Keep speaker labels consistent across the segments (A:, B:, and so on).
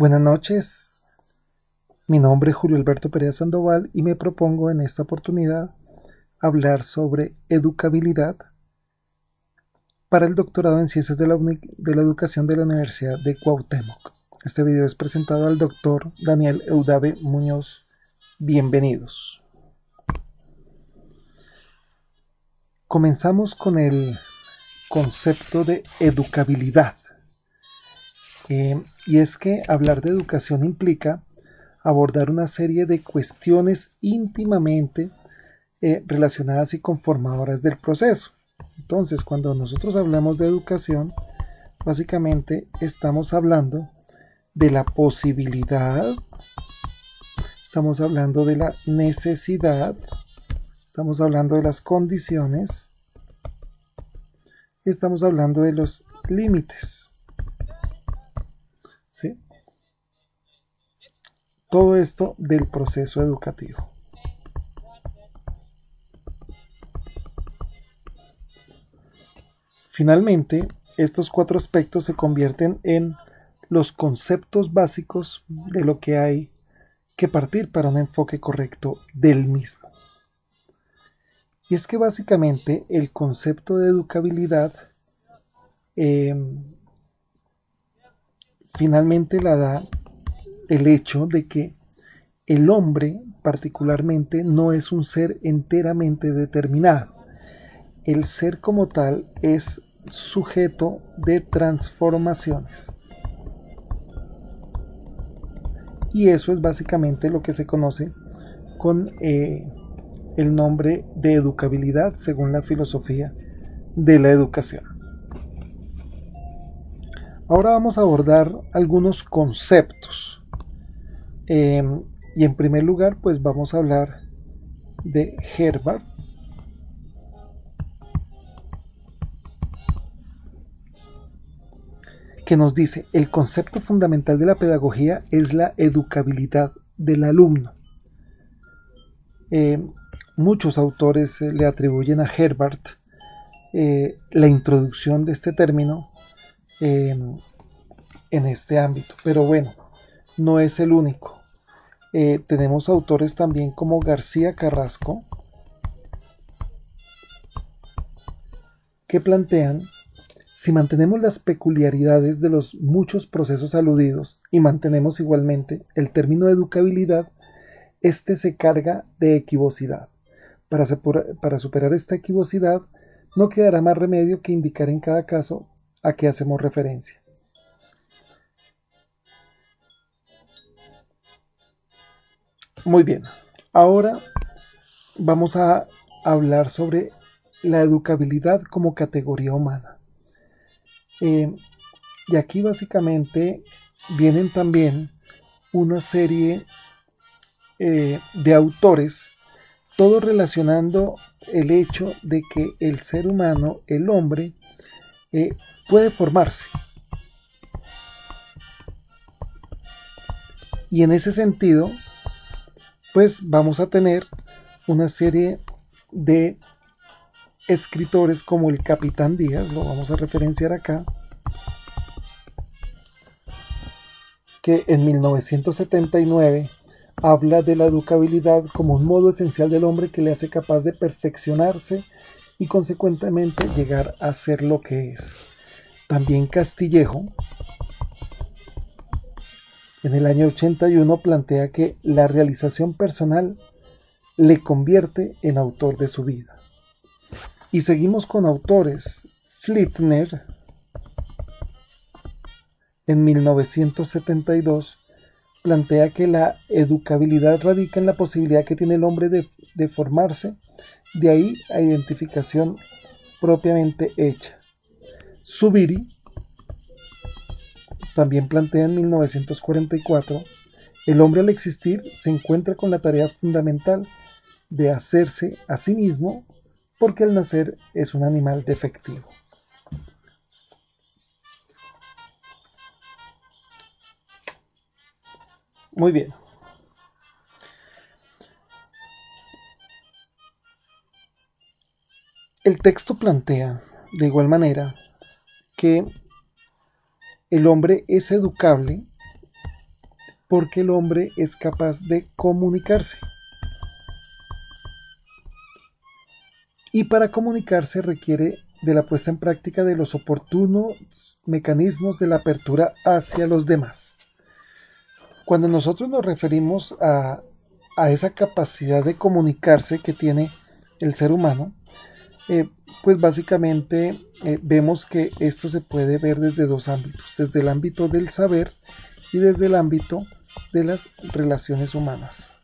A: Buenas noches, mi nombre es Julio Alberto Perea Sandoval y me propongo en esta oportunidad hablar sobre educabilidad para el doctorado en Ciencias de la Educación de la Universidad de Cuauhtémoc. Este video es presentado al doctor Daniel Eudave Muñoz. Bienvenidos. Comenzamos con el concepto de educabilidad. Y es que hablar de educación implica abordar una serie de cuestiones íntimamente relacionadas y conformadoras del proceso. Entonces, cuando nosotros hablamos de educación, básicamente estamos hablando de la posibilidad, estamos hablando de la necesidad, estamos hablando de las condiciones, y estamos hablando de los límites. ¿Sí? Todo esto del proceso educativo. Finalmente, estos cuatro aspectos se convierten en los conceptos básicos de lo que hay que partir para un enfoque correcto del mismo. Y es que básicamente el concepto de educabilidad finalmente la da el hecho de que el hombre particularmente no es un ser enteramente determinado. El ser como tal es sujeto de transformaciones. Y eso es básicamente lo que se conoce con el nombre de educabilidad según la filosofía de la educación. Ahora vamos a abordar algunos conceptos. Y en primer lugar, pues vamos a hablar de Herbart, que nos dice: el concepto fundamental de la pedagogía es la educabilidad del alumno. Muchos autores le atribuyen a Herbart la introducción de este término en este ámbito, pero bueno, no es el único. Tenemos autores también como García Carrasco, que plantean: si mantenemos las peculiaridades de los muchos procesos aludidos y mantenemos igualmente el término educabilidad, este se carga de equivocidad. Para superar esta equivocidad, no quedará más remedio que indicar en cada caso a qué hacemos referencia. Muy bien, ahora vamos a hablar sobre la educabilidad como categoría humana. Y aquí básicamente vienen también una serie de autores, todos relacionando el hecho de que el ser humano, el hombre, puede formarse. Y en ese sentido, pues vamos a tener una serie de escritores como el Capitán Díaz, lo vamos a referenciar acá, que en 1979 habla de la educabilidad como un modo esencial del hombre que le hace capaz de perfeccionarse y consecuentemente llegar a ser lo que es. También Castillejo, en el año 81, plantea que la realización personal le convierte en autor de su vida. Y seguimos con autores. Flittner, en 1972, plantea que la educabilidad radica en la posibilidad que tiene el hombre de formarse, de ahí a identificación propiamente hecha. Zubiri también plantea en 1944: el hombre al existir se encuentra con la tarea fundamental de hacerse a sí mismo, porque al nacer es un animal defectivo. Muy bien. El texto plantea, de igual manera, que el hombre es educable porque el hombre es capaz de comunicarse. Y para comunicarse requiere de la puesta en práctica de los oportunos mecanismos de la apertura hacia los demás. Cuando nosotros nos referimos a esa capacidad de comunicarse que tiene el ser humano, pues básicamente vemos que esto se puede ver desde dos ámbitos, desde el ámbito del saber y desde el ámbito de las relaciones humanas.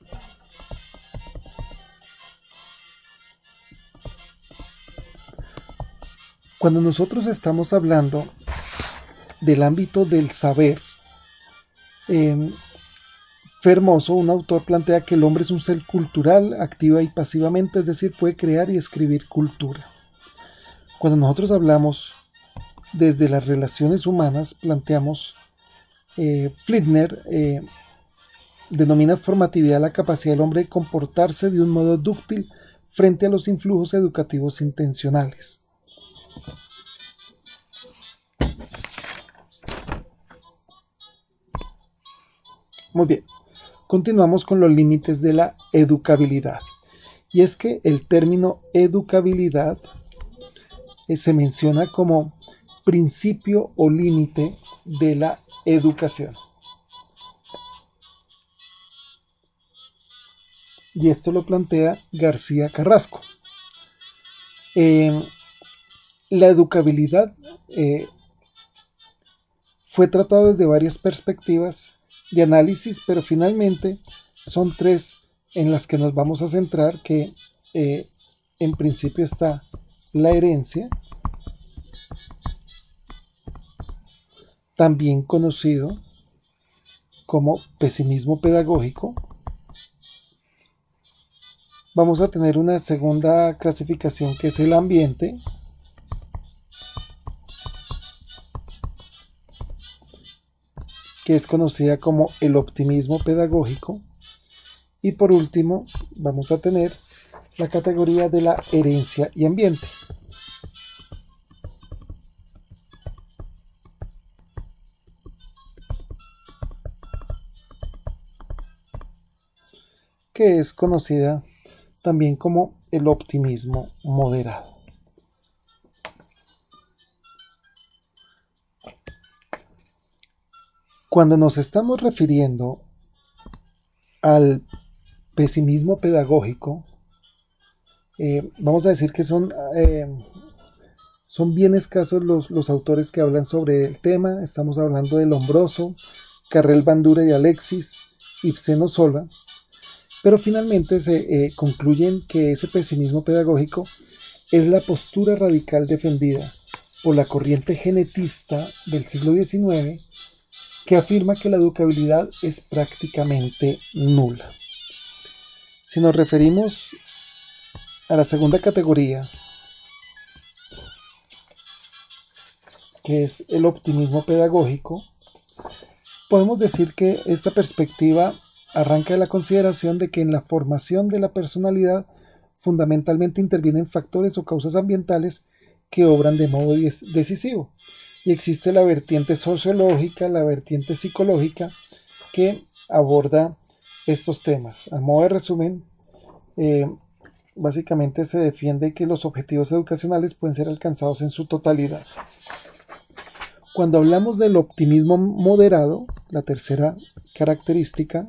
A: Cuando nosotros estamos hablando del ámbito del saber, Fermoso, un autor, plantea que el hombre es un ser cultural, activa y pasivamente, es decir, puede crear y escribir cultura. Cuando nosotros hablamos desde las relaciones humanas, planteamos, Flittner denomina formatividad la capacidad del hombre de comportarse de un modo dúctil frente a los influjos educativos intencionales. Muy bien, continuamos con los límites de la educabilidad. Y es que el término educabilidad se menciona como principio o límite de la educación. Y esto lo plantea García Carrasco. La educabilidad fue tratado desde varias perspectivas de análisis, pero finalmente son tres en las que nos vamos a centrar, que en principio está la herencia, también conocido como pesimismo pedagógico. Vamos a tener una segunda clasificación que es el ambiente, que es conocida como el optimismo pedagógico. Y por último, vamos a tener la categoría de la herencia y ambiente. Que es conocida también como el optimismo moderado. Cuando nos estamos refiriendo al pesimismo pedagógico, vamos a decir que son bien escasos los autores que hablan sobre el tema. Estamos hablando de Lombroso, Carrel Bandura y Alexis, Ibseno Sola, pero finalmente se concluyen que ese pesimismo pedagógico es la postura radical defendida por la corriente genetista del siglo XIX, que afirma que la educabilidad es prácticamente nula. Si nos referimos a la segunda categoría, que es el optimismo pedagógico, podemos decir que esta perspectiva arranca de la consideración de que en la formación de la personalidad fundamentalmente intervienen factores o causas ambientales que obran de modo decisivo. Y existe la vertiente sociológica, la vertiente psicológica, que aborda estos temas. A modo de resumen, básicamente se defiende que los objetivos educacionales pueden ser alcanzados en su totalidad. Cuando hablamos del optimismo moderado, la tercera característica,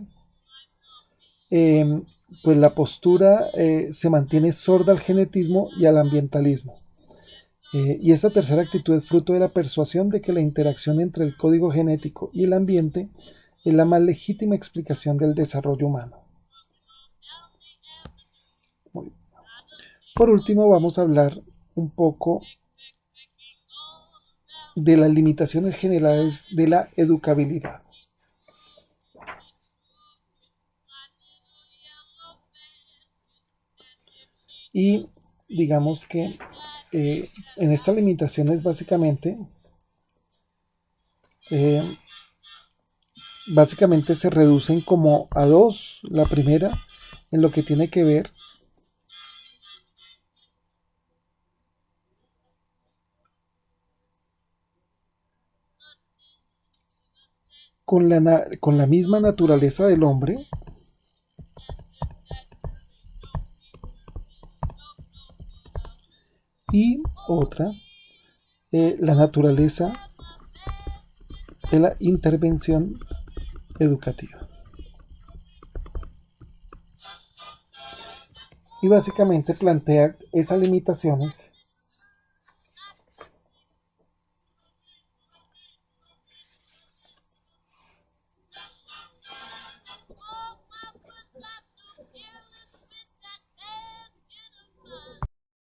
A: pues la postura se mantiene sorda al genetismo y al ambientalismo. Y esta tercera actitud es fruto de la persuasión de que la interacción entre el código genético y el ambiente es la más legítima explicación del desarrollo humano. Por último, vamos a hablar un poco de las limitaciones generales de la educabilidad. Y digamos que en estas limitaciones básicamente se reducen como a dos. La primera, en lo que tiene que ver con la misma naturaleza del hombre, y otra, la naturaleza de la intervención educativa. Y básicamente plantea esas limitaciones